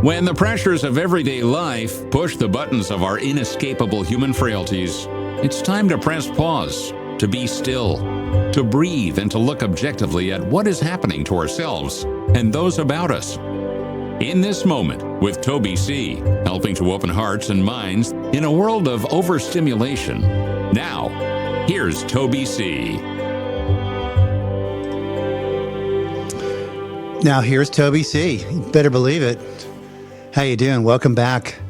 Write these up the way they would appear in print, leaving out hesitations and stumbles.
When the pressures of everyday life push the buttons of our inescapable human frailties, it's time to press pause, to be still, to breathe, and to look objectively at what is happening to ourselves and those about us. In This Moment with Toby C., helping to open hearts and minds in a world of overstimulation. Now, here's Toby C. Now here's Toby C. You better believe it. How you doing? Welcome back.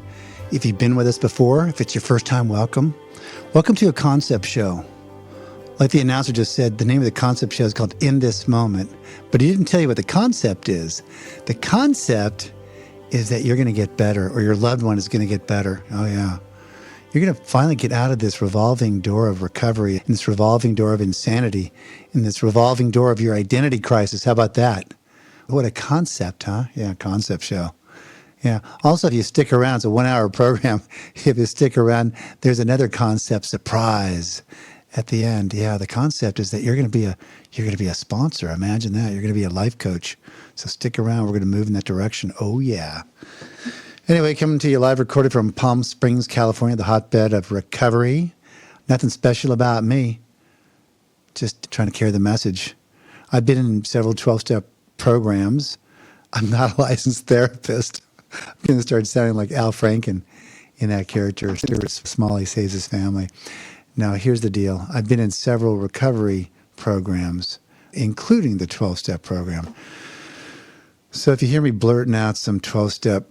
If you've been with us before, if it's your first time, welcome. Welcome to a concept show. Like the announcer just said, the name of the concept show is called In This Moment, but he didn't tell you what the concept is. The concept is that you're going to get better, or your loved one is going to get better. Oh yeah. You're going to finally get out of this revolving door of recovery, in this revolving door of insanity, in this revolving door of your identity crisis. How about that? What a concept, huh? Yeah, concept show. Yeah. Also, if you stick around, it's a 1-hour program. If you stick around, there's another concept surprise at the end. Yeah, the concept is that you're going to be a sponsor. Imagine that. You're going to be a life coach. So stick around. We're going to move in that direction. Oh yeah. Anyway, coming to you live recorded from Palm Springs, California, the hotbed of recovery. Nothing special about me. Just trying to carry the message. I've been in several 12-step programs. I'm not a licensed therapist. I'm going to start sounding like Al Franken in that character, Stuart Smalley Saves His Family. Now, here's the deal. I've been in several recovery programs, including the 12-step program. So if you hear me blurting out some 12-step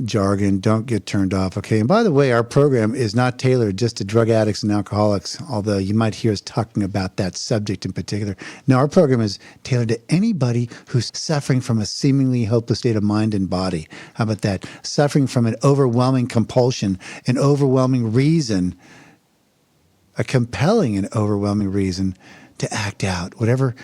jargon, don't get turned off, okay? And by the way, our program is not tailored just to drug addicts and alcoholics, although you might hear us talking about that subject in particular. No, our program is tailored to anybody who's suffering from a seemingly hopeless state of mind and body. How about that? Suffering from an overwhelming compulsion, an overwhelming reason, a compelling and overwhelming reason to act out. Whatever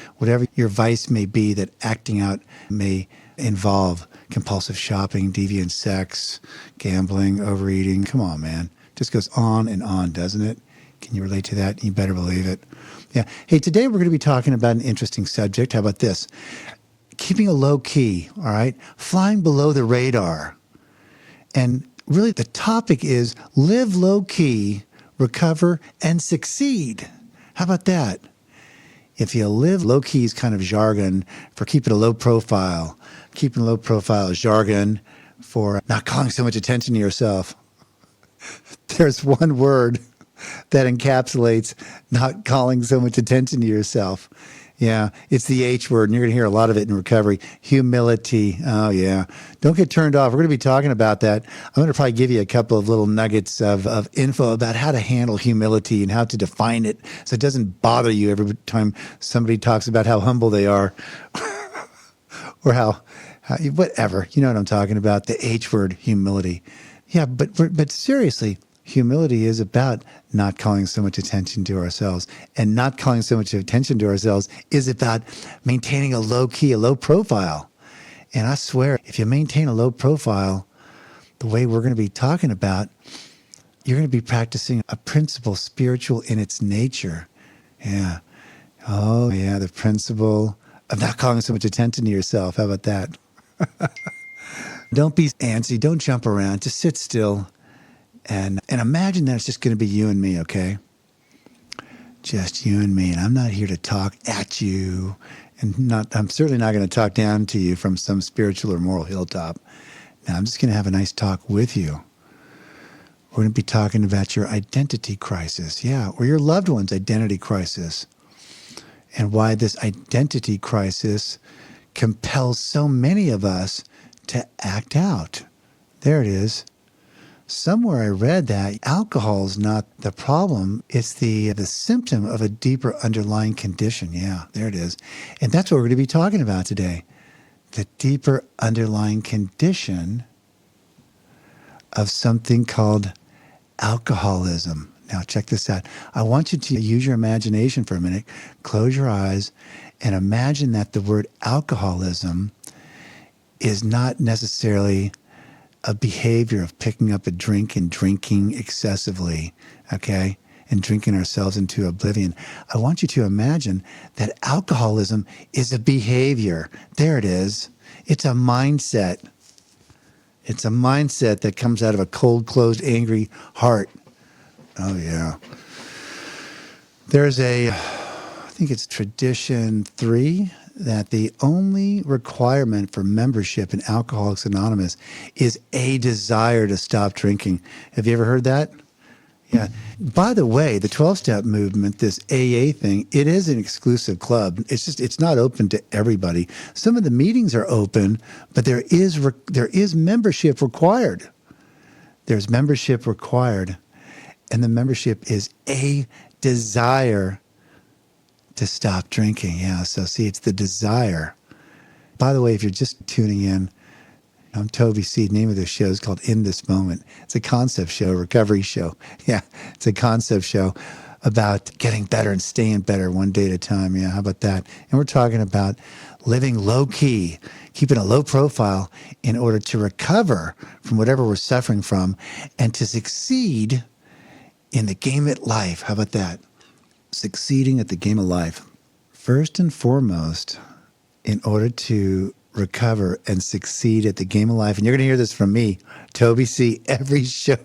your vice may be, that acting out may involve compulsive shopping, deviant sex, gambling, overeating. Come on, man. Just goes on and on, doesn't it? Can you relate to that? You better believe it. Yeah. Hey, today we're going to be talking about an interesting subject. How about this? Keeping a low key, all right? Flying below the radar. And really the topic is live low key, recover, and succeed. How about that? If you live low key is kind of jargon for keeping a low profile. Keeping a low profile is jargon for not calling so much attention to yourself. There's one word that encapsulates not calling so much attention to yourself. Yeah, it's the H word, and you're going to hear a lot of it in recovery. Humility. Oh, yeah. Don't get turned off. We're going to be talking about that. I'm going to probably give you a couple of little nuggets of info about how to handle humility and how to define it so it doesn't bother you every time somebody talks about how humble they are or how whatever. You know what I'm talking about, the H word, humility. Yeah, but seriously, humility is about not calling so much attention to ourselves. And not calling so much attention to ourselves is about maintaining a low key, a low profile. And I swear, if you maintain a low profile, the way we're going to be talking about, you're going to be practicing a principle spiritual in its nature. Yeah. Oh, yeah, the principle of not calling so much attention to yourself. How about that? Don't be antsy. Don't jump around. Just sit still. And imagine that it's just going to be you and me, okay? Just you and me. And I'm not here to talk at you. And I'm certainly not going to talk down to you from some spiritual or moral hilltop. Now, I'm just going to have a nice talk with you. We're going to be talking about your identity crisis. Yeah, or your loved one's identity crisis. And why this identity crisis compels so many of us to act out. There it is. Somewhere I read that alcohol is not the problem. It's the symptom of a deeper underlying condition. Yeah, there it is. And that's what we're going to be talking about today. The deeper underlying condition of something called alcoholism. Now, check this out. I want you to use your imagination for a minute. Close your eyes and imagine that the word alcoholism is not necessarily a behavior of picking up a drink and drinking excessively, okay, and drinking ourselves into oblivion. I want you to imagine that alcoholism is a behavior. There it is. It's a mindset. It's a mindset that comes out of a cold, closed, angry heart. Oh, yeah. There's I think it's tradition 3, that the only requirement for membership in Alcoholics Anonymous is a desire to stop drinking. Have you ever heard that? Yeah. By the way, the 12-step movement, this AA thing, it is an exclusive club. It's not open to everybody. Some of the meetings are open, but there is membership required. There's membership required, and the membership is a desire to stop drinking. Yeah, so see, it's the desire. By the way, if you're just tuning in, I'm Toby C. The name of this show is called In This Moment. It's a concept show, a recovery show. Yeah, it's a concept show about getting better and staying better one day at a time. Yeah, how about that? And we're talking about living low-key, keeping a low profile in order to recover from whatever we're suffering from and to succeed in the game at life. How about that? Succeeding at the game of life. First and foremost, in order to recover and succeed at the game of life, and you're going to hear this from me, Toby C., every show.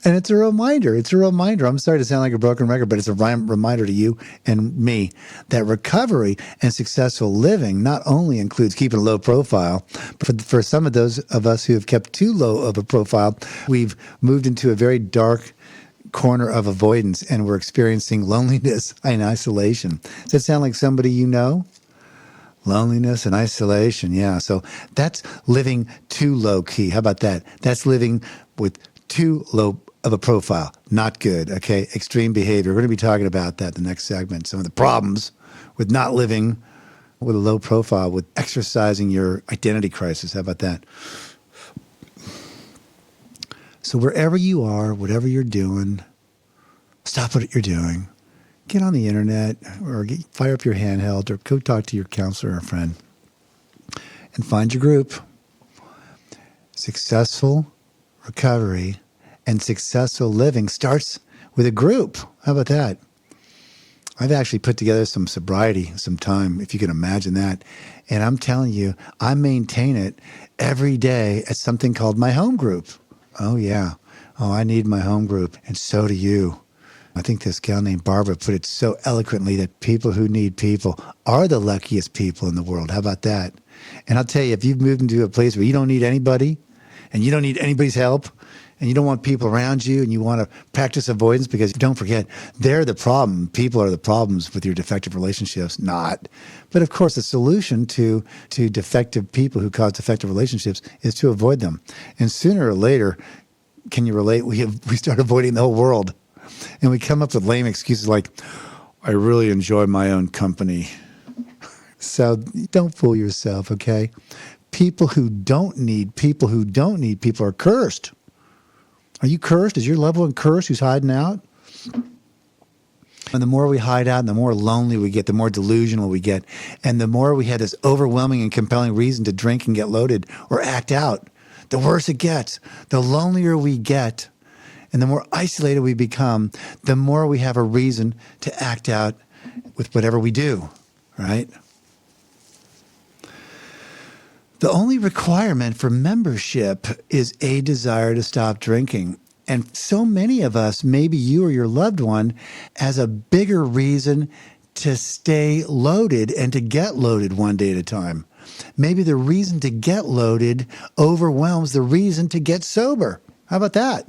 And it's a reminder. It's a reminder. I'm sorry to sound like a broken record, but it's a reminder to you and me that recovery and successful living not only includes keeping a low profile, but for some of those of us who have kept too low of a profile, we've moved into a very dark corner of avoidance, and we're experiencing loneliness and isolation. Does that sound like somebody you know? Loneliness and isolation, yeah. So that's living too low-key. How about that? That's living with too low of a profile. Not good, okay? Extreme behavior. We're going to be talking about that in the next segment. Some of the problems with not living with a low profile, with exercising your identity crisis. How about that? So wherever you are, whatever you're doing, stop what you're doing. Get on the internet or fire up your handheld or go talk to your counselor or friend and find your group. Successful recovery and successful living starts with a group. How about that? I've actually put together some sobriety, some time, if you can imagine that. And I'm telling you, I maintain it every day at something called my home group. Oh, yeah. Oh, I need my home group. And so do you. I think this gal named Barbara put it so eloquently that people who need people are the luckiest people in the world. How about that? And I'll tell you, if you've moved into a place where you don't need anybody and you don't need anybody's help and you don't want people around you and you want to practice avoidance, because don't forget, they're the problem. People are the problems with your defective relationships, not. But of course, the solution to defective people who cause defective relationships is to avoid them. And sooner or later, can you relate? We start avoiding the whole world. And we come up with lame excuses like, I really enjoy my own company. So don't fool yourself, okay? People who don't need people are cursed. Are you cursed? Is your loved one cursed who's hiding out? And the more we hide out and the more lonely we get, the more delusional we get. And the more we have this overwhelming and compelling reason to drink and get loaded or act out, the worse it gets. The lonelier we get, and the more isolated we become, the more we have a reason to act out with whatever we do, right? The only requirement for membership is a desire to stop drinking. And so many of us, maybe you or your loved one, has a bigger reason to stay loaded and to get loaded one day at a time. Maybe the reason to get loaded overwhelms the reason to get sober. How about that?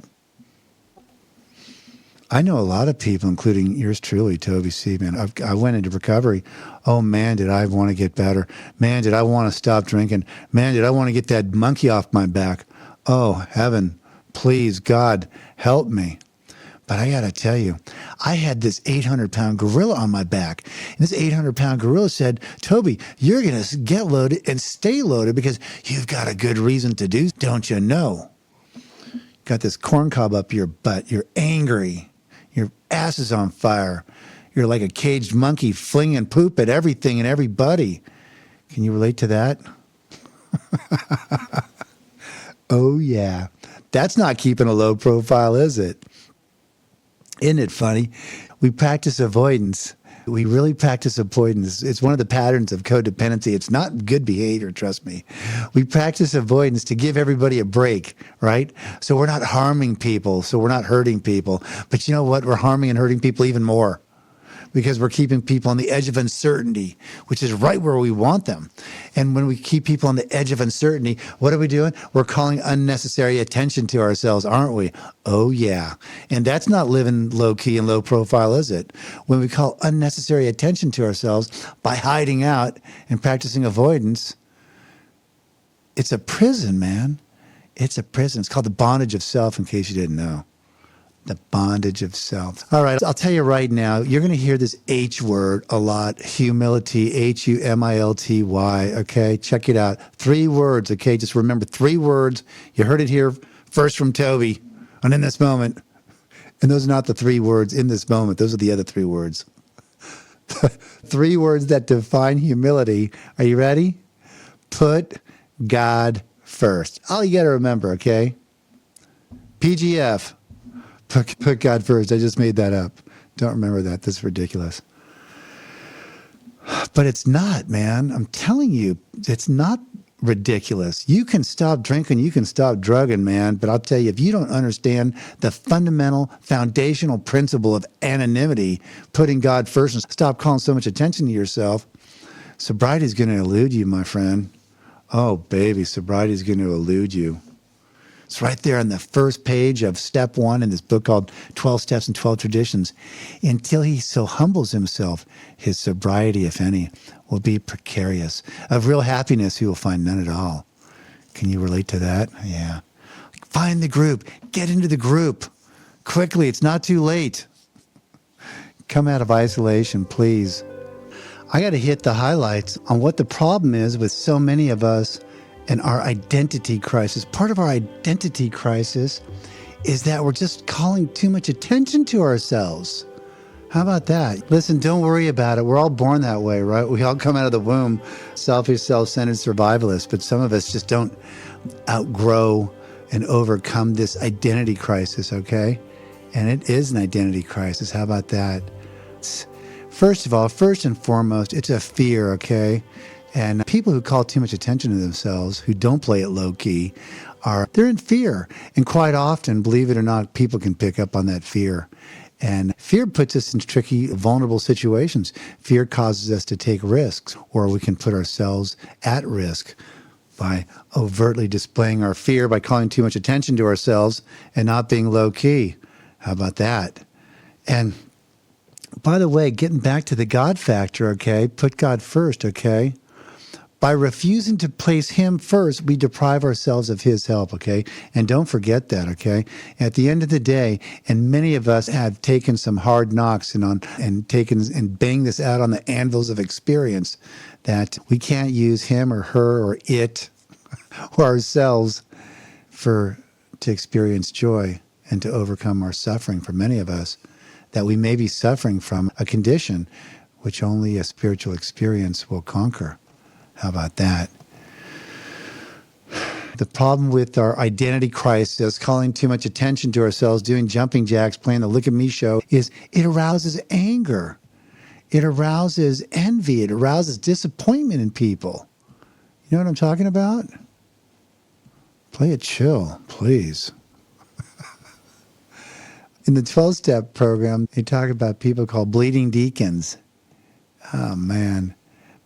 I know a lot of people, including yours truly, Toby C., man. I went into recovery. Oh, man, did I want to get better. Man, did I want to stop drinking. Man, did I want to get that monkey off my back. Oh, heaven, please, God, help me. But I got to tell you, I had this 800-pound gorilla on my back. And this 800-pound gorilla said, Toby, you're going to get loaded and stay loaded because you've got a good reason to do, don't you know? Got this corn cob up your butt. You're angry. Your ass is on fire. You're like a caged monkey flinging poop at everything and everybody. Can you relate to that? Oh, yeah. That's not keeping a low profile, is it? Isn't it funny? We practice avoidance. We really practice avoidance. It's one of the patterns of codependency. It's not good behavior, trust me. We practice avoidance to give everybody a break, right? So we're not harming people, so we're not hurting people. But you know what? We're harming and hurting people even more, because we're keeping people on the edge of uncertainty, which is right where we want them. And when we keep people on the edge of uncertainty, what are we doing? We're calling unnecessary attention to ourselves, aren't we? Oh, yeah. And that's not living low key and low profile, is it? When we call unnecessary attention to ourselves by hiding out and practicing avoidance, it's a prison, man. It's a prison. It's called the bondage of self, in case you didn't know. The bondage of self. All right, I'll tell you right now, you're going to hear this H word a lot, humility, Humilty, okay? Check it out. 3 words, okay? Just remember 3 words. You heard it here first from Toby, and in this moment. And those are not the 3 words in this moment. Those are the other 3 words. 3 words that define humility. Are you ready? Put God first. All you got to remember, okay? PGF. Put God first. I just made that up. Don't remember that. That's ridiculous. But it's not, man. I'm telling you, it's not ridiculous. You can stop drinking. You can stop drugging, man. But I'll tell you, if you don't understand the fundamental, foundational principle of anonymity, putting God first, and stop calling so much attention to yourself, sobriety is going to elude you, my friend. Oh, baby, sobriety is going to elude you. It's right there on the first page of step 1 in this book called 12 Steps and 12 Traditions. Until he so humbles himself, his sobriety, if any, will be precarious. Of real happiness, he will find none at all. Can you relate to that? Yeah. Find the group. Get into the group. Quickly. It's not too late. Come out of isolation, please. I got to hit the highlights on what the problem is with so many of us and our identity crisis. Part of our identity crisis is that we're just calling too much attention to ourselves. How about that? Listen, don't worry about it. We're all born that way, right? We all come out of the womb selfish, self-centered survivalists, but some of us just don't outgrow and overcome this identity crisis, okay? And it is an identity crisis. How about that? First of all, first and foremost, it's a fear, okay? And people who call too much attention to themselves, who don't play it low key, they're in fear. And quite often, believe it or not, people can pick up on that fear. And fear puts us in tricky, vulnerable situations. Fear causes us to take risks, or we can put ourselves at risk by overtly displaying our fear, by calling too much attention to ourselves and not being low key. How about that? And by the way, getting back to the God factor, okay? Put God first, okay? By refusing to place him first, we deprive ourselves of his help, okay? And don't forget that, okay? At the end of the day, and many of us have taken some hard knocks and banged this out on the anvils of experience, that we can't use him or her or it or ourselves to experience joy and to overcome our suffering. For many of us, that we may be suffering from a condition which only a spiritual experience will conquer. How about that? The problem with our identity crisis, calling too much attention to ourselves, doing jumping jacks, playing the look at me show, is it arouses anger. It arouses envy. It arouses disappointment in people. You know what I'm talking about? Play it chill, please. In the 12-step program, they talk about people called bleeding deacons. Oh, man.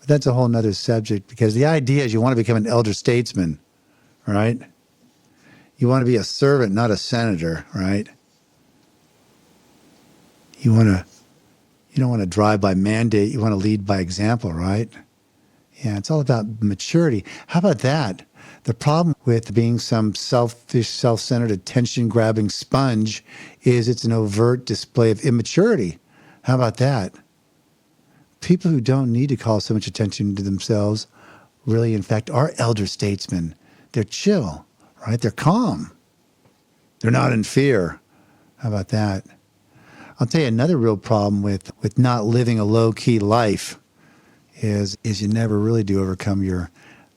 But that's a whole nother subject, because the idea is you want to become an elder statesman, right? You want to be a servant, not a senator, right? You don't want to drive by mandate. You want to lead by example, right? Yeah, it's all about maturity. How about that? The problem with being some selfish, self-centered, attention-grabbing sponge is it's an overt display of immaturity. How about that? People who don't need to call so much attention to themselves really, in fact, are elder statesmen. They're chill, right? They're calm. They're not in fear. How about that? I'll tell you another real problem with not living a low-key life is you never really do overcome your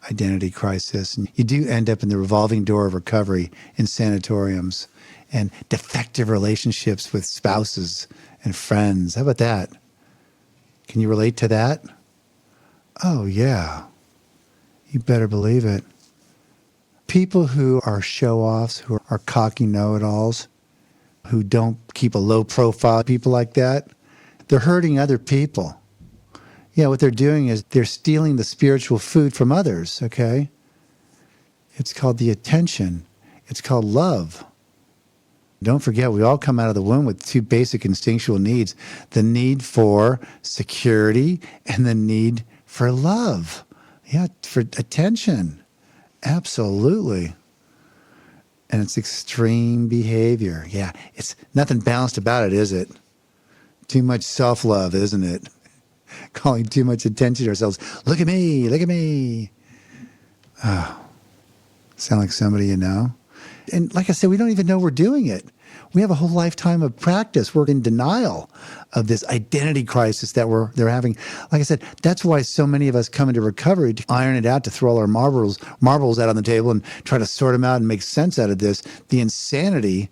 identity crisis. And you do end up in the revolving door of recovery in sanatoriums and defective relationships with spouses and friends. How about that? Can you relate to that? Oh, yeah. You better believe it. People who are show-offs, who are cocky know-it-alls, who don't keep a low profile, people like that, they're hurting other people. Yeah, what they're doing is they're stealing the spiritual food from others, okay? It's called the attention. It's called love. Don't forget, we all come out of the womb with two basic instinctual needs, the need for security and the need for love. Yeah, for attention. Absolutely. And it's extreme behavior. Yeah, it's nothing balanced about it, is it? Too much self-love, isn't it? Calling too much attention to ourselves. Look at me, look at me. Oh, sound like somebody you know? And like I said, we don't even know we're doing it. We have a whole lifetime of practice. We're in denial of this identity crisis that they're having. Like I said, that's why so many of us come into recovery to iron it out, to throw all our marbles out on the table and try to sort them out and make sense out of this. The insanity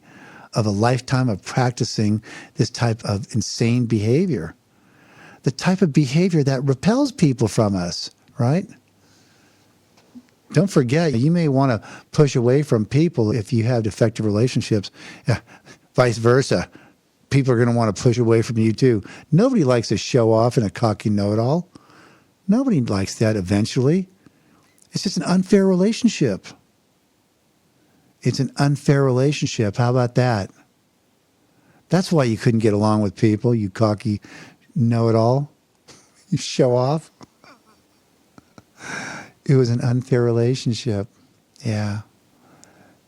of a lifetime of practicing this type of insane behavior. The type of behavior that repels people from us, right? Don't forget, you may want to push away from people if you have defective relationships. Yeah, vice versa. People are going to want to push away from you too. Nobody likes to show off and a cocky know-it-all. Nobody likes that eventually. It's just an unfair relationship. It's an unfair relationship. How about that? That's why you couldn't get along with people, you cocky know-it-all. You show off. It was an unfair relationship. Yeah.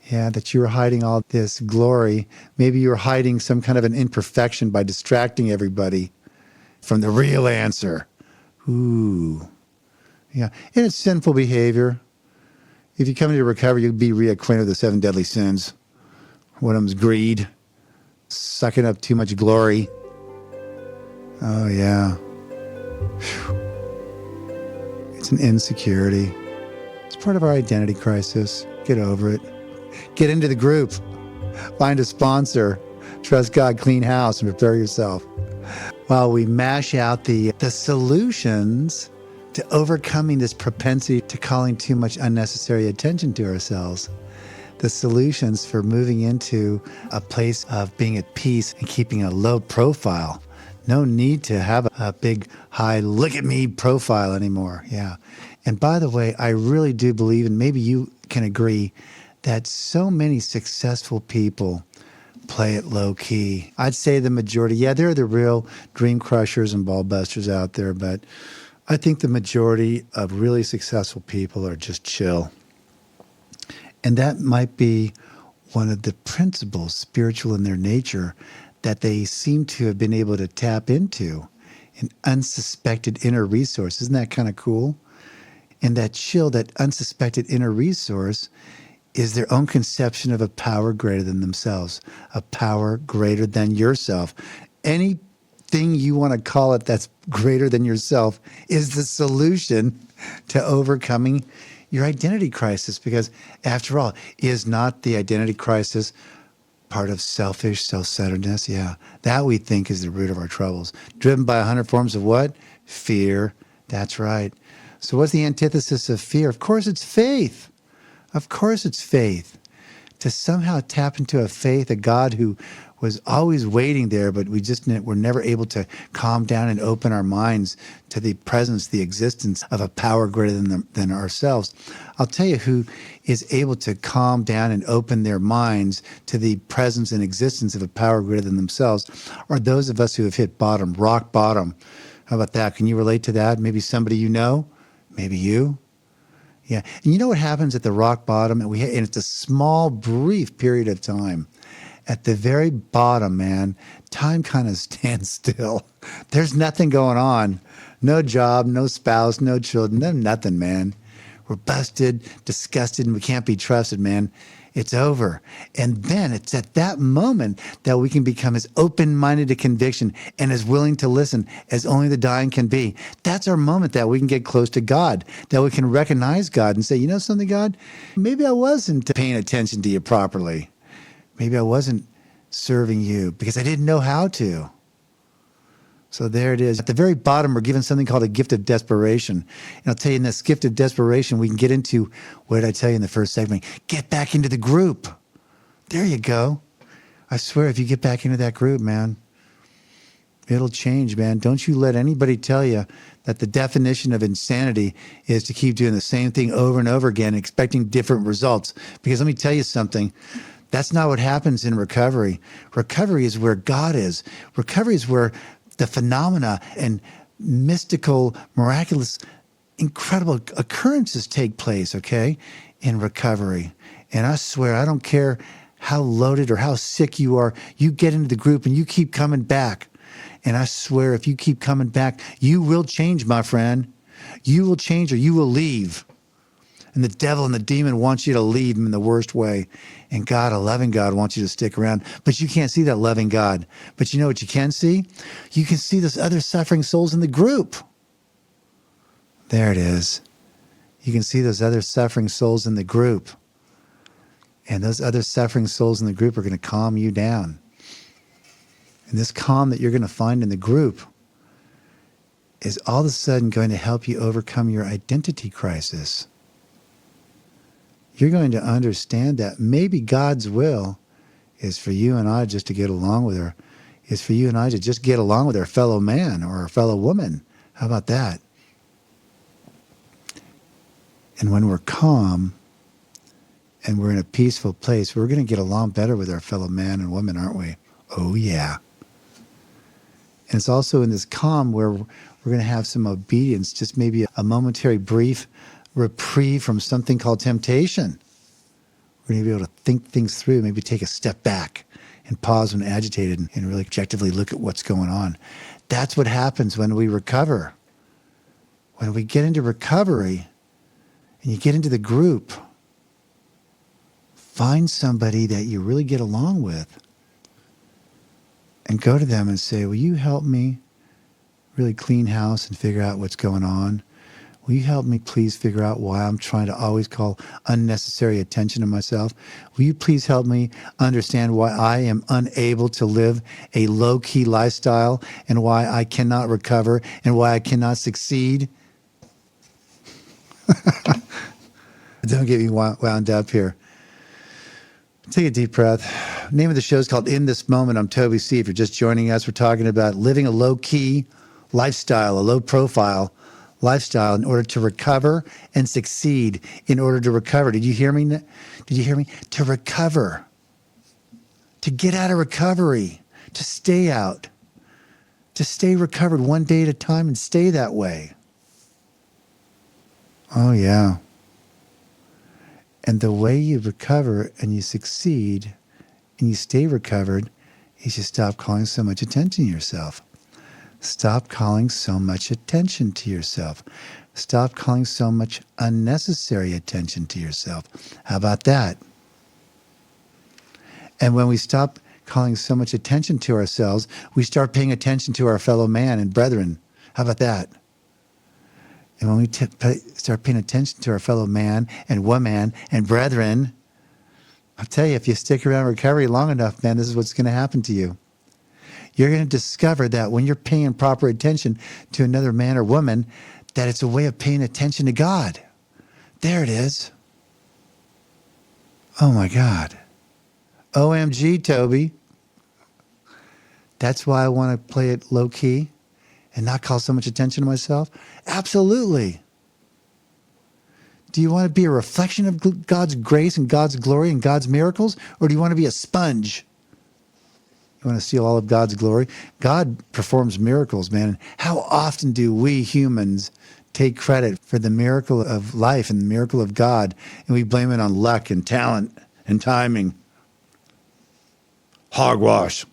Yeah, that you were hiding all this glory. Maybe you were hiding some kind of an imperfection by distracting everybody from the real answer. Ooh. Yeah. And it's sinful behavior. If you come into recovery, you'll be reacquainted with the 7 deadly sins. One of them is greed, sucking up too much glory. Oh, yeah. Whew. It's an insecurity. It's part of our identity crisis. Get over it. Get into the group. Find a sponsor. Trust God, clean house, and prepare yourself. While we mash out the solutions to overcoming this propensity to calling too much unnecessary attention to ourselves, the solutions for moving into a place of being at peace and keeping a low profile. No need to have a big, high, look at me profile anymore. Yeah. And by the way, I really do believe, and maybe you can agree, that so many successful people play it low key. I'd say the majority. Yeah, there are the real dream crushers and ball busters out there, but I think the majority of really successful people are just chill. And that might be one of the principles, spiritual in their nature, that they seem to have been able to tap into, an unsuspected inner resource. Isn't that kind of cool? And that chill, that unsuspected inner resource, is their own conception of a power greater than themselves, a power greater than yourself. Anything you want to call it that's greater than yourself is the solution to overcoming your identity crisis. Because after all, is not the identity crisis part of selfish self-centeredness? Yeah, that we think is the root of our troubles. Driven by 100 forms of what? Fear. That's right. So what's the antithesis of fear? Of course, it's faith. Of course, it's faith. To somehow tap into a faith, a God who was always waiting there, but were never able to calm down and open our minds to the presence, the existence of a power greater than ourselves. I'll tell you who is able to calm down and open their minds to the presence and existence of a power greater than themselves are those of us who have hit bottom, rock bottom. How about that? Can you relate to that? Maybe somebody you know, maybe you. Yeah. And you know what happens at the rock bottom? And it's a small, brief period of time. At the very bottom, man, time kind of stands still. There's nothing going on. No job, no spouse, no children, no nothing, man. We're busted, disgusted, and we can't be trusted, man. It's over. And then it's at that moment that we can become as open-minded to conviction and as willing to listen as only the dying can be. That's our moment that we can get close to God, that we can recognize God and say, you know something, God? Maybe I wasn't paying attention to you properly. Maybe I wasn't serving you because I didn't know how to. So there it is. At the very bottom, we're given something called a gift of desperation. And I'll tell you, in this gift of desperation, we can get into, what did I tell you in the first segment? Get back into the group. There you go. I swear, if you get back into that group, man, it'll change, man. Don't you let anybody tell you that the definition of insanity is to keep doing the same thing over and over again, expecting different results. Because let me tell you something. That's not what happens in recovery. Recovery is where God is. Recovery is where the phenomena and mystical, miraculous, incredible occurrences take place, okay, in recovery. And I swear, I don't care how loaded or how sick you are, you get into the group and you keep coming back. And I swear, if you keep coming back, you will change, my friend. You will change or you will leave. And the devil and the demon wants you to leave him in the worst way. And God, a loving God, wants you to stick around. But you can't see that loving God. But you know what you can see? You can see those other suffering souls in the group. There it is. You can see those other suffering souls in the group. And those other suffering souls in the group are going to calm you down. And this calm that you're going to find in the group is all of a sudden going to help you overcome your identity crisis. You're going to understand that maybe God's will is for you and I just to get along with her, is for you and I to just get along with our fellow man or our fellow woman. How about that? And when we're calm and we're in a peaceful place, we're going to get along better with our fellow man and woman, aren't we? Oh, yeah. And it's also in this calm where we're going to have some obedience, just maybe a momentary brief reprieve from something called temptation. We're going to be able to think things through, maybe take a step back and pause when agitated and really objectively look at what's going on. That's what happens when we recover. When we get into recovery and you get into the group, find somebody that you really get along with and go to them and say, will you help me really clean house and figure out what's going on? Will you help me please figure out why I'm trying to always call unnecessary attention to myself? Will you please help me understand why I am unable to live a low-key lifestyle and why I cannot recover and why I cannot succeed? Don't get me wound up here. Take a deep breath. Name of the show is called In This Moment. I'm Toby C. If you're just joining us, we're talking about living a low-key lifestyle, a low-profile lifestyle in order to recover and succeed in order to recover. Did you hear me? Did you hear me? To recover. To get out of recovery. To stay out. To stay recovered one day at a time and stay that way. Oh, yeah. And the way you recover and you succeed and you stay recovered is you stop calling so much attention to yourself. Stop calling so much attention to yourself. Stop calling so much unnecessary attention to yourself. How about that? And when we stop calling so much attention to ourselves, we start paying attention to our fellow man and brethren. How about that? And when we start paying attention to our fellow man and woman and brethren, I'll tell you, if you stick around recovery long enough, man, this is what's going to happen to you. You're going to discover that when you're paying proper attention to another man or woman, that it's a way of paying attention to God. There it is. Oh, my God. OMG, Toby. That's why I want to play it low-key and not call so much attention to myself? Absolutely. Do you want to be a reflection of God's grace and God's glory and God's miracles? Or do you want to be a sponge? You want to steal all of God's glory? God performs miracles, man. How often do we humans take credit for the miracle of life and the miracle of God, and we blame it on luck and talent and timing? Hogwash.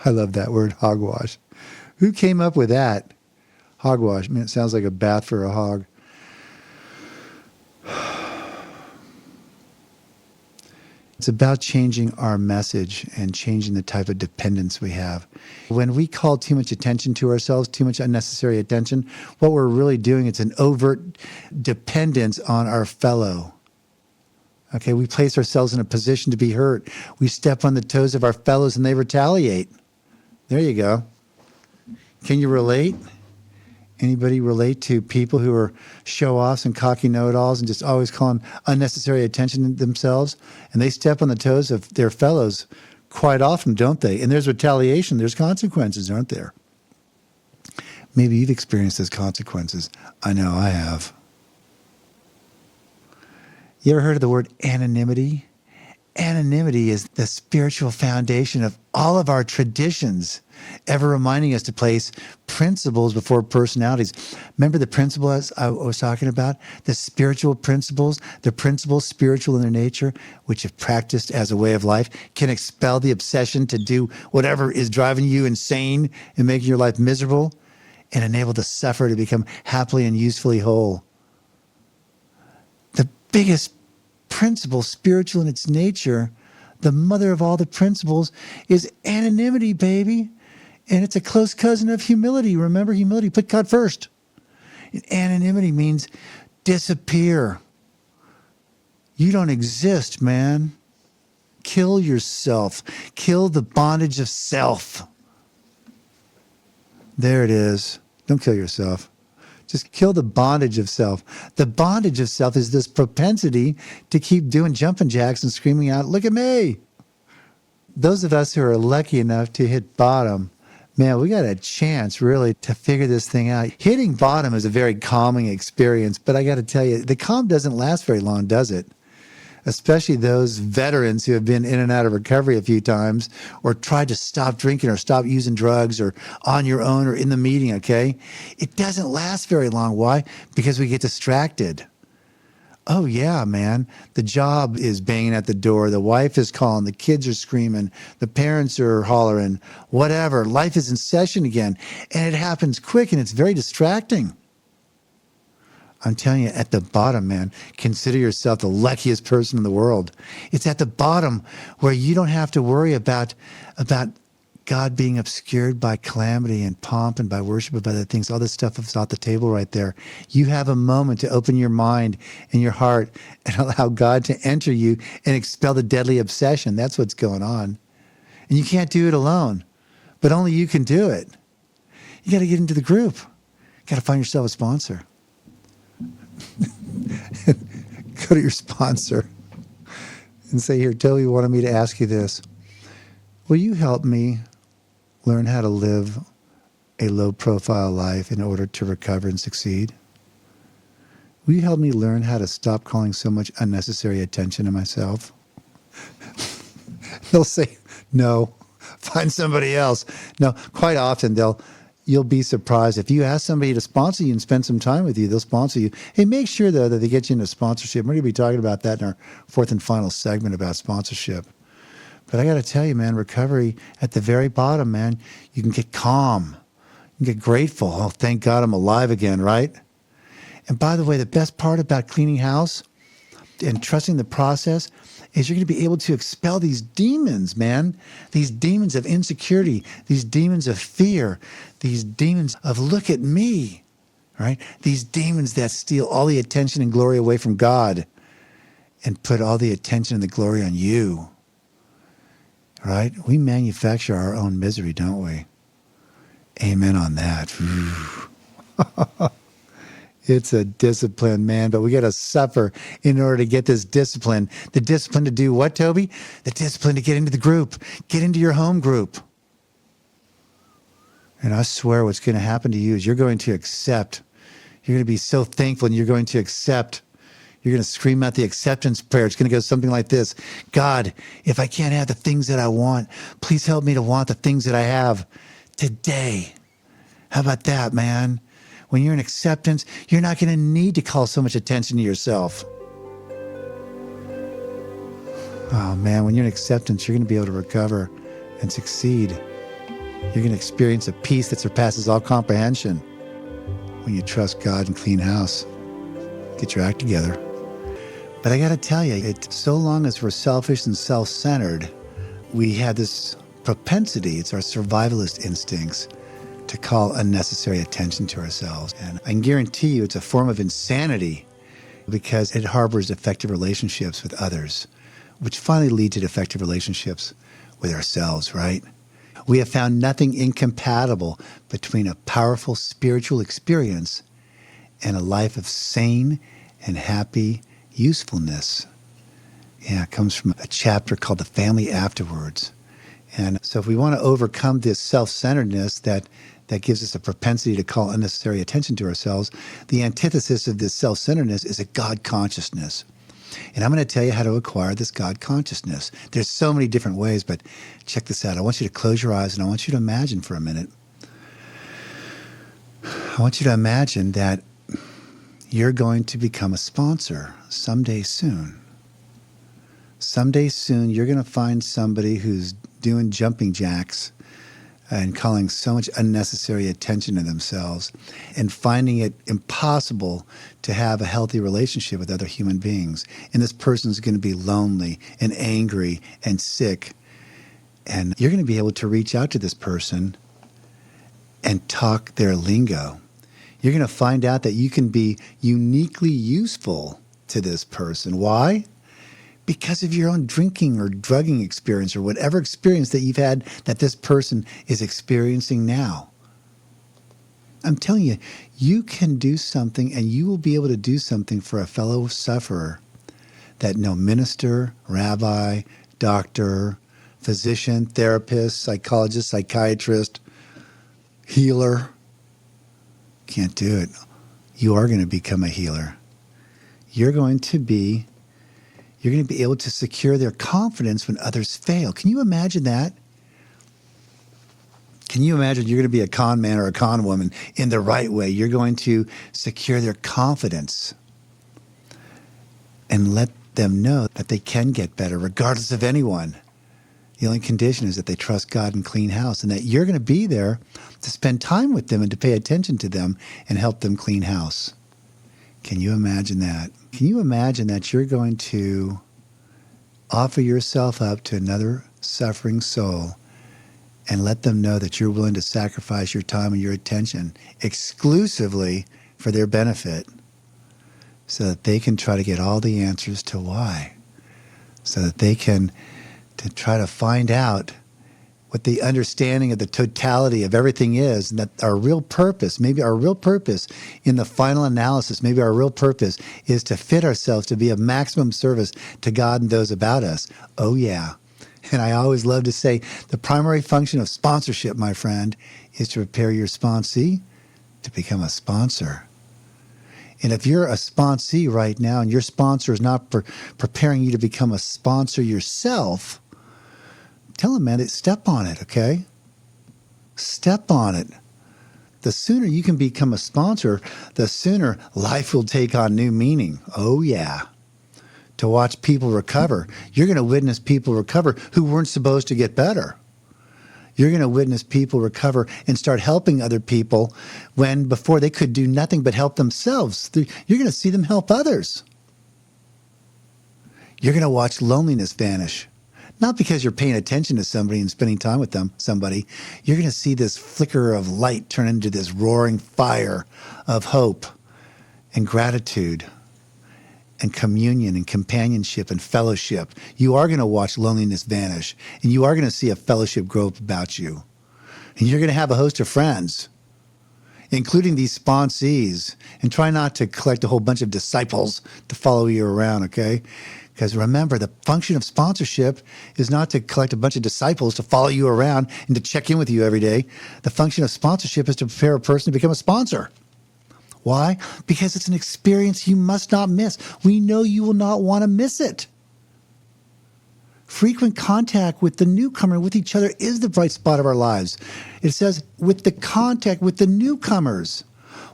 I love that word, hogwash. Who came up with that? Hogwash. I mean, it sounds like a bath for a hog. It's about changing our message and changing the type of dependence we have. When we call too much attention to ourselves, too much unnecessary attention, what we're really doing is an overt dependence on our fellow. Okay, we place ourselves in a position to be hurt. We step on the toes of our fellows and they retaliate. There you go. Can you relate? Anybody relate to people who are show-offs and cocky know-it-alls and just always calling unnecessary attention to themselves? And they step on the toes of their fellows quite often, don't they? And there's retaliation. There's consequences, aren't there? Maybe you've experienced those consequences. I know I have. You ever heard of the word anonymity? Anonymity is the spiritual foundation of all of our traditions, ever reminding us to place principles before personalities. Remember the principles I was talking about? The spiritual principles, the principles spiritual in their nature, which if practiced as a way of life, can expel the obsession to do whatever is driving you insane and making your life miserable, and enable the sufferer to become happily and usefully whole. The biggest principle, spiritual in its nature, the mother of all the principles, is anonymity, baby. And it's a close cousin of humility. Remember, humility, put God first. And anonymity means disappear. You don't exist, man. Kill yourself. Kill the bondage of self. There it is. Don't kill yourself. Just kill the bondage of self. The bondage of self is this propensity to keep doing jumping jacks and screaming out, look at me. Those of us who are lucky enough to hit bottom, man, we got a chance really to figure this thing out. Hitting bottom is a very calming experience, but I got to tell you, the calm doesn't last very long, does it? Especially those veterans who have been in and out of recovery a few times or tried to stop drinking or stop using drugs or on your own or in the meeting, okay? It doesn't last very long. Why? Because we get distracted. Oh, yeah, man. The job is banging at the door. The wife is calling. The kids are screaming. The parents are hollering. Whatever. Life is in session again. And it happens quick and it's very distracting. I'm telling you, at the bottom, man, consider yourself the luckiest person in the world. It's at the bottom where you don't have to worry about God being obscured by calamity and pomp and by worship of other things. All this stuff is off the table right there. You have a moment to open your mind and your heart and allow God to enter you and expel the deadly obsession. That's what's going on. And you can't do it alone, but only you can do it. You got to get into the group. You got to find yourself a sponsor. Go to your sponsor and say, here, Toby wanted me to ask you this. Will you help me learn how to live a low-profile life in order to recover and succeed? Will you help me learn how to stop calling so much unnecessary attention to myself? They'll say, no, find somebody else. No, quite often you'll be surprised. If you ask somebody to sponsor you and spend some time with you, they'll sponsor you. Hey, make sure, though, that they get you into sponsorship. We're going to be talking about that in our fourth and final segment about sponsorship. But I got to tell you, man, recovery at the very bottom, man, you can get calm. You can get grateful. Oh, thank God I'm alive again, right? And by the way, the best part about cleaning house and trusting the process is you're going to be able to expel these demons, man. These demons of insecurity, these demons of fear, these demons of look at me, right? These demons that steal all the attention and glory away from God and put all the attention and the glory on you, right? We manufacture our own misery, don't we? Amen on that. It's a discipline, man, but we got to suffer in order to get this discipline. The discipline to do what, Toby? The discipline to get into the group, get into your home group. And I swear what's going to happen to you is you're going to accept. You're going to be so thankful and you're going to accept. You're going to scream out the acceptance prayer. It's going to go something like this. God, if I can't have the things that I want, please help me to want the things that I have today. How about that, man? When you're in acceptance, you're not going to need to call so much attention to yourself. Oh, man, when you're in acceptance, you're going to be able to recover and succeed. You're going to experience a peace that surpasses all comprehension when you trust God and clean house. Get your act together. But I got to tell you, so long as we're selfish and self-centered, we have this propensity, it's our survivalist instincts, to call unnecessary attention to ourselves. And I can guarantee you it's a form of insanity because it harbors effective relationships with others, which finally lead to effective relationships with ourselves, right? We have found nothing incompatible between a powerful spiritual experience and a life of sane and happy usefulness. Yeah, it comes from a chapter called The Family Afterwards. And so if we want to overcome this self-centeredness that gives us a propensity to call unnecessary attention to ourselves, the antithesis of this self-centeredness is a God consciousness. And I'm going to tell you how to acquire this God consciousness. There's so many different ways, but check this out. I want you to close your eyes and I want you to imagine for a minute. I want you to imagine that you're going to become a sponsor someday soon. Someday soon, you're going to find somebody who's doing jumping jacks and calling so much unnecessary attention to themselves and finding it impossible to have a healthy relationship with other human beings. And this person's going to be lonely and angry and sick. And you're going to be able to reach out to this person and talk their lingo. You're going to find out that you can be uniquely useful to this person. Why? Because of your own drinking or drugging experience or whatever experience that you've had that this person is experiencing now. I'm telling you, you can do something and you will be able to do something for a fellow sufferer that no minister, rabbi, doctor, physician, therapist, psychologist, psychiatrist, healer can't do it. You are going to become a healer. You're going to be able to secure their confidence when others fail. Can you imagine that? Can you imagine you're going to be a con man or a con woman in the right way? You're going to secure their confidence and let them know that they can get better regardless of anyone. The only condition is that they trust God and clean house, and that you're going to be there to spend time with them and to pay attention to them and help them clean house. Can you imagine that? Can you imagine that you're going to offer yourself up to another suffering soul and let them know that you're willing to sacrifice your time and your attention exclusively for their benefit so that they can try to get all the answers to why, so that they can try to find out what the understanding of the totality of everything is, and that our real purpose, maybe our real purpose in the final analysis, maybe our real purpose is to fit ourselves to be of maximum service to God and those about us. Oh, yeah. And I always love to say the primary function of sponsorship, my friend, is to prepare your sponsee to become a sponsor. And if you're a sponsee right now and your sponsor is not preparing you to become a sponsor yourself, tell them, man, step on it, okay? Step on it. The sooner you can become a sponsor, the sooner life will take on new meaning. Oh, yeah. To watch people recover. You're going to witness people recover who weren't supposed to get better. You're going to witness people recover and start helping other people when before they could do nothing but help themselves. You're going to see them help others. You're going to watch loneliness vanish. Not because you're paying attention to somebody and spending time with somebody. You're going to see this flicker of light turn into this roaring fire of hope and gratitude and communion and companionship and fellowship. You are going to watch loneliness vanish, and you are going to see a fellowship grow up about you. And you're going to have a host of friends, including these sponsees, and try not to collect a whole bunch of disciples to follow you around, okay? Because remember, the function of sponsorship is not to collect a bunch of disciples to follow you around and to check in with you every day. The function of sponsorship is to prepare a person to become a sponsor. Why? Because it's an experience you must not miss. We know you will not want to miss it. Frequent contact with the newcomer, with each other, is the bright spot of our lives. It says, with the contact with the newcomers.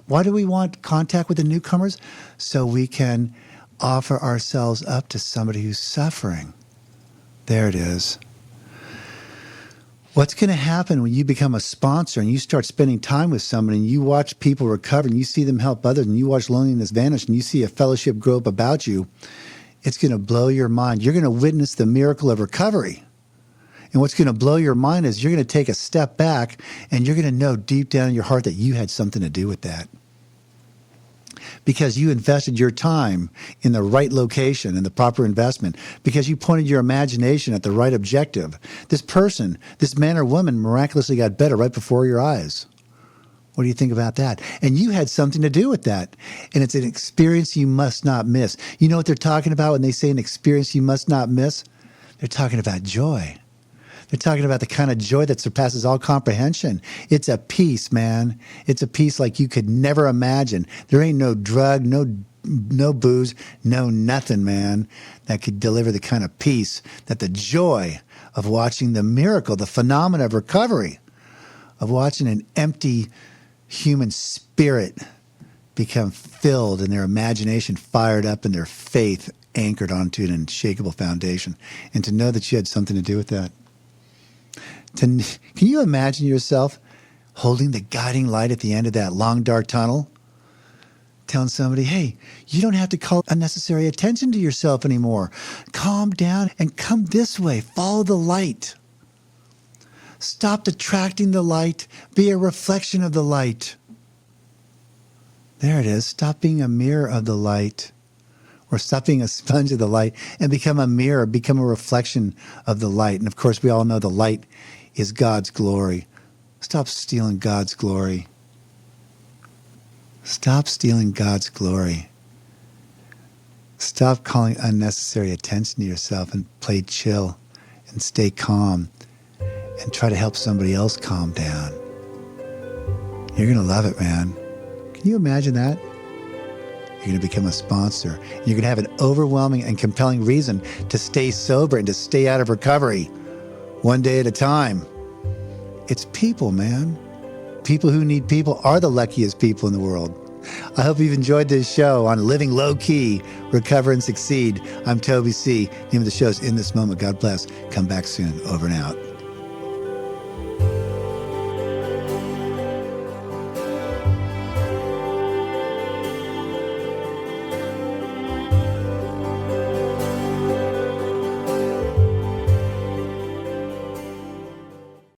Why do we want contact with the newcomers? So we can offer ourselves up to somebody who's suffering. There it is. What's going to happen when you become a sponsor and you start spending time with somebody and you watch people recover and you see them help others and you watch loneliness vanish and you see a fellowship grow up about you? It's going to blow your mind. You're going to witness the miracle of recovery. And what's going to blow your mind is you're going to take a step back and you're going to know deep down in your heart that you had something to do with that. because you invested your time in the right location and the proper investment, because you pointed your imagination at the right objective. This person, this man or woman miraculously got better right before your eyes. What do you think about that? And you had something to do with that. And it's an experience you must not miss. You know what they're talking about when they say an experience you must not miss? They're talking about joy. They're talking about the kind of joy that surpasses all comprehension. It's a peace, man. It's a peace like you could never imagine. There ain't no drug, no booze, no nothing, man, that could deliver the kind of peace that the joy of watching the miracle, the phenomena of recovery, of watching an empty human spirit become filled and their imagination fired up and their faith anchored onto an unshakable foundation. And to know that you had something to do with that. Can you imagine yourself holding the guiding light at the end of that long, dark tunnel? Telling somebody, hey, you don't have to call unnecessary attention to yourself anymore. Calm down and come this way. Follow the light. Stop detracting the light. Be a reflection of the light. There it is. Stop being a mirror of the light. Or stop being a sponge of the light and become a mirror, become a reflection of the light. And of course, we all know the light is God's glory. Stop stealing God's glory. Stop stealing God's glory. Stop calling unnecessary attention to yourself and play chill and stay calm and try to help somebody else calm down. You're going to love it, man. Can you imagine that? You're going to become a sponsor. You're going to have an overwhelming and compelling reason to stay sober and to stay out of recovery, one day at a time. It's people, man. People who need people are the luckiest people in the world. I hope you've enjoyed this show on Living Low Key, Recover and Succeed. I'm Toby C. Name of the show is In This Moment. God bless. Come back soon. Over and out.